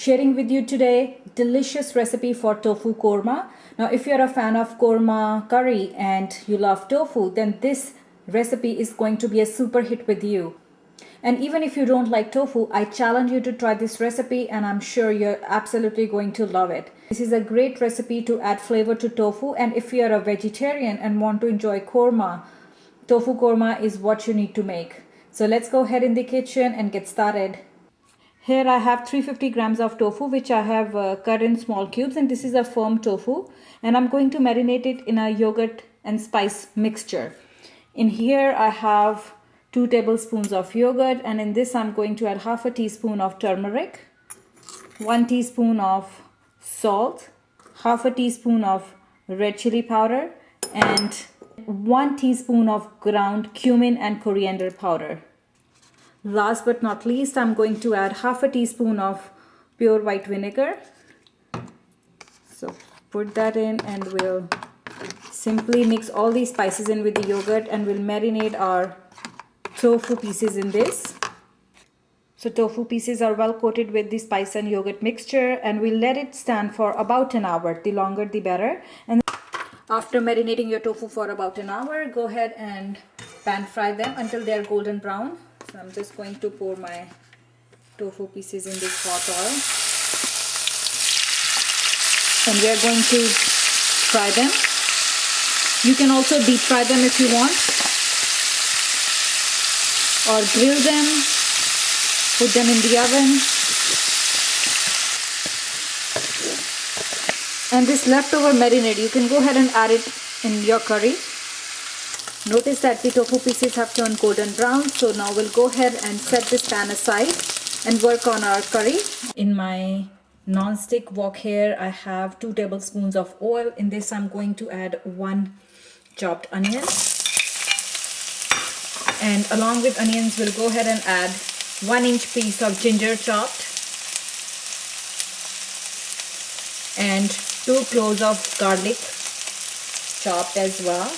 sharing with you today delicious recipe for tofu korma. Now if you're a fan of korma curry and you love tofu, then this recipe is going to be a super hit with you. And even if you don't like tofu, I challenge you to try this recipe and I'm sure you're absolutely going to love it. This is a great recipe to add flavor to tofu, and if you're a vegetarian and want to enjoy korma, tofu korma is what you need to make. So let's go ahead in the kitchen and get started. Here I have 350 grams of tofu which I have cut in small cubes, and this is a firm tofu, and I'm going to marinate it in a yogurt and spice mixture. In here I have 2 tablespoons of yogurt, and in this I'm going to add half a teaspoon of turmeric, 1 teaspoon of salt, half a teaspoon of red chili powder, and 1 teaspoon of ground cumin and coriander powder. Last but not least, I'm going to add half a teaspoon of pure white vinegar. So put that in and we'll simply mix all these spices in with the yogurt, and we'll marinate our tofu pieces in this. So tofu pieces are well coated with the spice and yogurt mixture, and we'll let it stand for about an hour. The longer the better. And after marinating your tofu for about an hour, go ahead and pan fry them until they're golden brown. So I'm just going to pour my tofu pieces in this hot oil, and we are going to fry them. You can also deep fry them if you want, or grill them, put them in the oven. And this leftover marinade, you can go ahead and add it in your curry. Notice that the tofu pieces have turned golden brown, so now we'll go ahead and set this pan aside and work on our curry. In my non-stick wok here, I have 2 tablespoons of oil. In this I'm going to add 1 chopped onion. And along with onions, we'll go ahead and add 1-inch piece of ginger chopped, and 2 cloves of garlic chopped as well,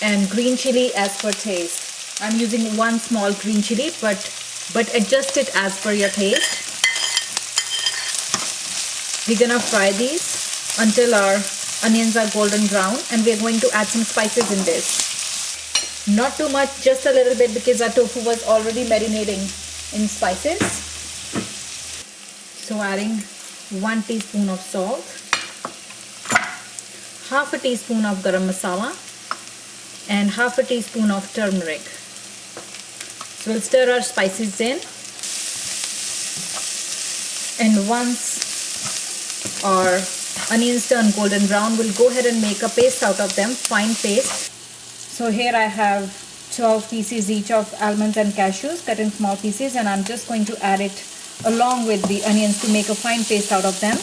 and green chili as per taste. I'm using 1 small green chili, but adjust it as per your taste. We're gonna fry these until our onions are golden brown, and we're going to add some spices in this. Not too much, just a little bit, because our tofu was already marinating in spices. So adding 1 teaspoon of salt, half a teaspoon of garam masala, and half a teaspoon of turmeric. So we'll stir our spices in, and once our onions turn golden brown, we'll go ahead and make a paste out of them, fine paste. So here I have 12 pieces each of almonds and cashews cut in small pieces, and I'm just going to add it along with the onions to make a fine paste out of them.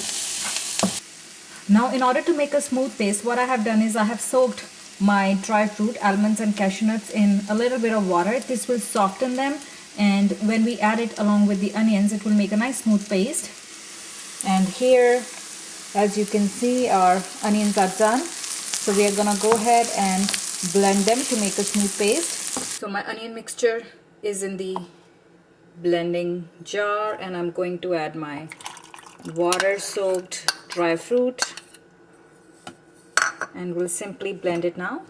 Now in order to make a smooth paste, what I have done is I have soaked my dry fruit, almonds and cashew nuts, in a little bit of water. This will soften them, and when we add it along with the onions, it will make a nice smooth paste. And here, as you can see, our onions are done. So we are gonna go ahead and blend them to make a smooth paste. So my onion mixture is in the blending jar, and I'm going to add my water soaked dry fruit, and we'll simply blend it now.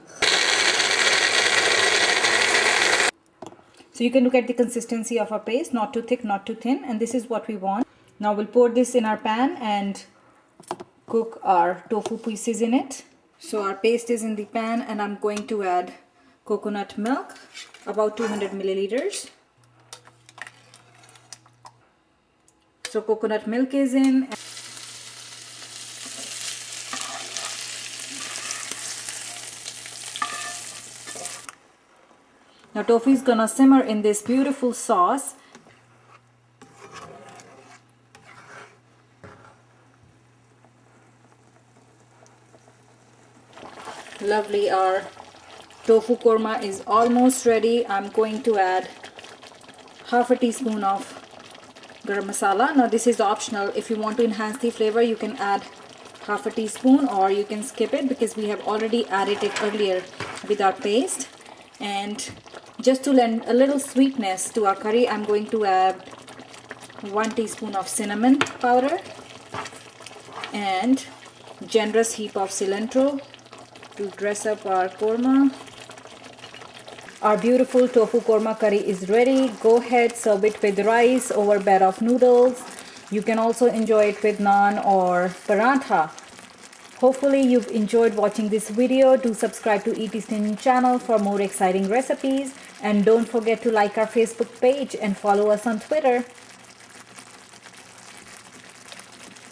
So you can look at the consistency of our paste, not too thick, not too thin, and this is what we want. Now we'll pour this in our pan and cook our tofu pieces in it. So our paste is in the pan, and I'm going to add coconut milk, about 200 milliliters. So coconut milk is in. Now tofu is gonna simmer in this beautiful sauce. Lovely, our tofu korma is almost ready. I'm going to add half a teaspoon of garam masala. Now this is optional. If you want to enhance the flavor, you can add half a teaspoon, or you can skip it because we have already added it earlier with our paste. And just to lend a little sweetness to our curry, I'm going to add 1 teaspoon of cinnamon powder, and generous heap of cilantro to dress up our korma. Our beautiful tofu korma curry is ready. Go ahead, serve it with rice over bed of noodles. You can also enjoy it with naan or paratha. Hopefully you've enjoyed watching this video. Do subscribe to ET Stin channel for more exciting recipes. And don't forget to like our Facebook page and follow us on Twitter.